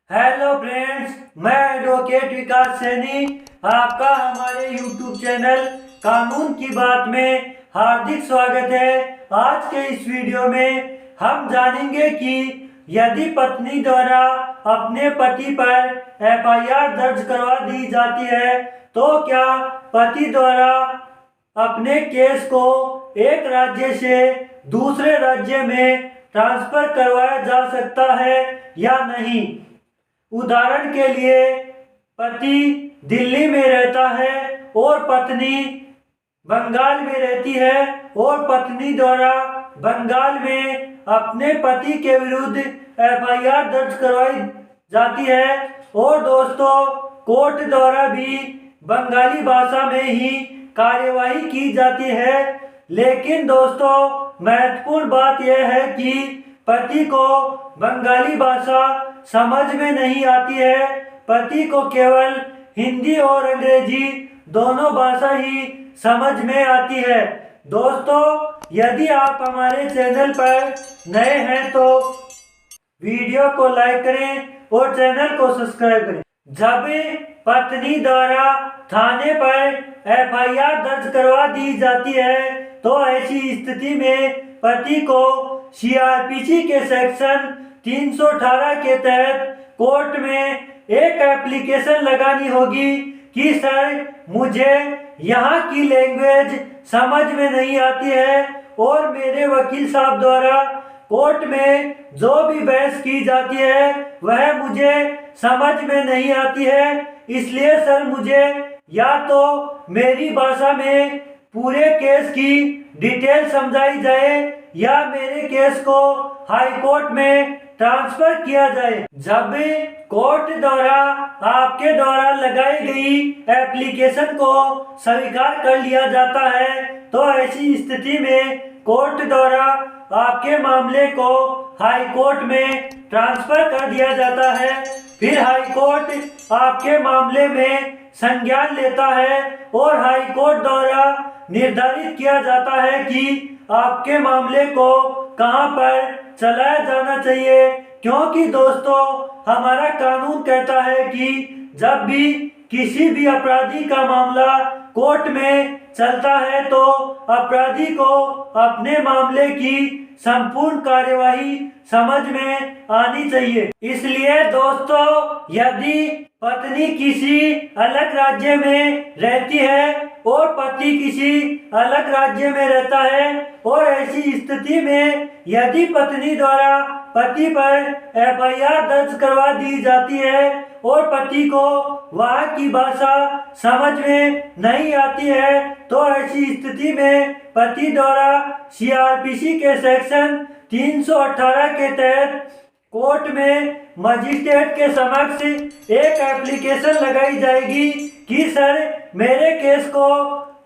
Hello friends, मैं advocate विकास सैनी आपका हमारे यूट्यूब चैनल कानून की बात में हार्दिक स्वागत है। आज के इस वीडियो में हम जानेंगे कि यदि पत्नी द्वारा अपने पति पर एफआईआर दर्ज करवा दी जाती है तो क्या पति द्वारा अपने केस को एक राज्य से दूसरे राज्य में ट्रांसफर करवाया जा सकता है या नहीं। उदाहरण के लिए पति दिल्ली में रहता है और पत्नी बंगाल में रहती है और पत्नी द्वारा बंगाल में अपने पति के विरुद्ध एफआईआर दर्ज करवाई जाती है और दोस्तों कोर्ट द्वारा भी बंगाली भाषा में ही कार्यवाही की जाती है। लेकिन दोस्तों महत्वपूर्ण बात यह है कि पति को बंगाली भाषा समझ में नहीं आती है। पति को केवल हिंदी और अंग्रेजी दोनों भाषा ही समझ में आती है। दोस्तों यदि आप हमारे चैनल पर नए हैं तो वीडियो को लाइक करें और चैनल को सब्सक्राइब करें। जब पत्नी द्वारा थाने पर एफआईआर दर्ज करवा दी जाती है तो ऐसी स्थिति में पति को सीआरपीसी के सेक्शन 318 के तहत कोर्ट में एक एप्लीकेशन लगानी होगी कि सर मुझे यहाँ की लैंग्वेज समझ में नहीं आती है और मेरे वकील साहब द्वारा कोर्ट में जो भी बहस की जाती है वह मुझे समझ में नहीं आती है। इसलिए सर मुझे या तो मेरी भाषा में पूरे केस की डिटेल समझाई जाए या मेरे केस को हाई कोर्ट में ट्रांसफर किया जाए। जब कोर्ट द्वारा आपके द्वारा लगाई गई एप्लीकेशन को स्वीकार कर लिया जाता है तो ऐसी स्थिति में कोर्ट द्वारा आपके मामले को हाई कोर्ट में ट्रांसफर कर दिया जाता है। फिर हाई कोर्ट आपके मामले में संज्ञान लेता है और हाई कोर्ट द्वारा निर्धारित किया जाता है कि आपके मामले को कहां पर चलाया जाना चाहिए। क्योंकि दोस्तों हमारा कानून कहता है कि जब भी किसी भी अपराधी का मामला कोर्ट में चलता है तो अपराधी को अपने मामले की संपूर्ण कार्यवाही समझ में आनी चाहिए। इसलिए दोस्तों यदि पत्नी किसी अलग राज्य में रहती है और पति किसी अलग राज्य में रहता है और ऐसी स्थिति में यदि पत्नी द्वारा पति पर एफआईआर दर्ज करवा दी जाती है और पति को वहाँ की भाषा समझ में नहीं आती है तो ऐसी स्थिति में पति द्वारा सीआरपीसी के सेक्शन 318 के तहत कोर्ट में मजिस्ट्रेट के समक्ष एक एप्लीकेशन लगाई जाएगी कि सर मेरे केस को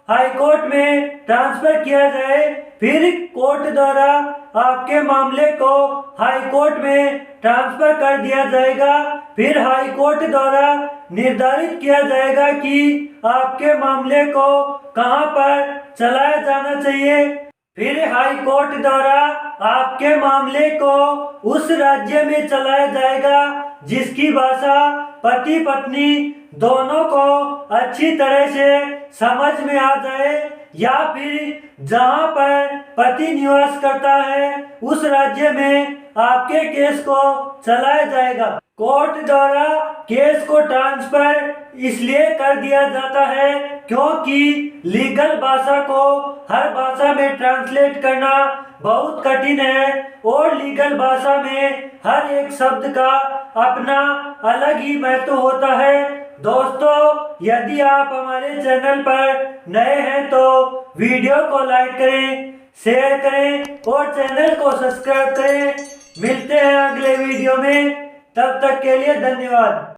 हाई कोर्ट में ट्रांसफर किया जाए। फिर कोर्ट द्वारा आपके मामले को हाई कोर्ट में ट्रांसफर कर दिया जाएगा। फिर हाई कोर्ट द्वारा निर्धारित किया जाएगा कि आपके मामले को कहां पर चलाया जाना चाहिए। फिर हाई कोर्ट द्वारा आपके मामले को उस राज्य में चलाया जाएगा जिसकी भाषा पति पत्नी दोनों को अच्छी तरह से समझ में आ जाए या फिर जहां पर पति निवास करता है उस राज्य में आपके केस को चलाया जाएगा। कोर्ट द्वारा केस को ट्रांसफर इसलिए कर दिया जाता है क्योंकि लीगल भाषा को हर भाषा में ट्रांसलेट करना बहुत कठिन है और लीगल भाषा में हर एक शब्द का अपना अलग ही महत्व होता है। दोस्तों यदि आप हमारे चैनल पर नए हैं तो वीडियो को लाइक करें, शेयर करें और चैनल को सब्सक्राइब करें। मिलते हैं अगले वीडियो में, तब तक के लिए धन्यवाद।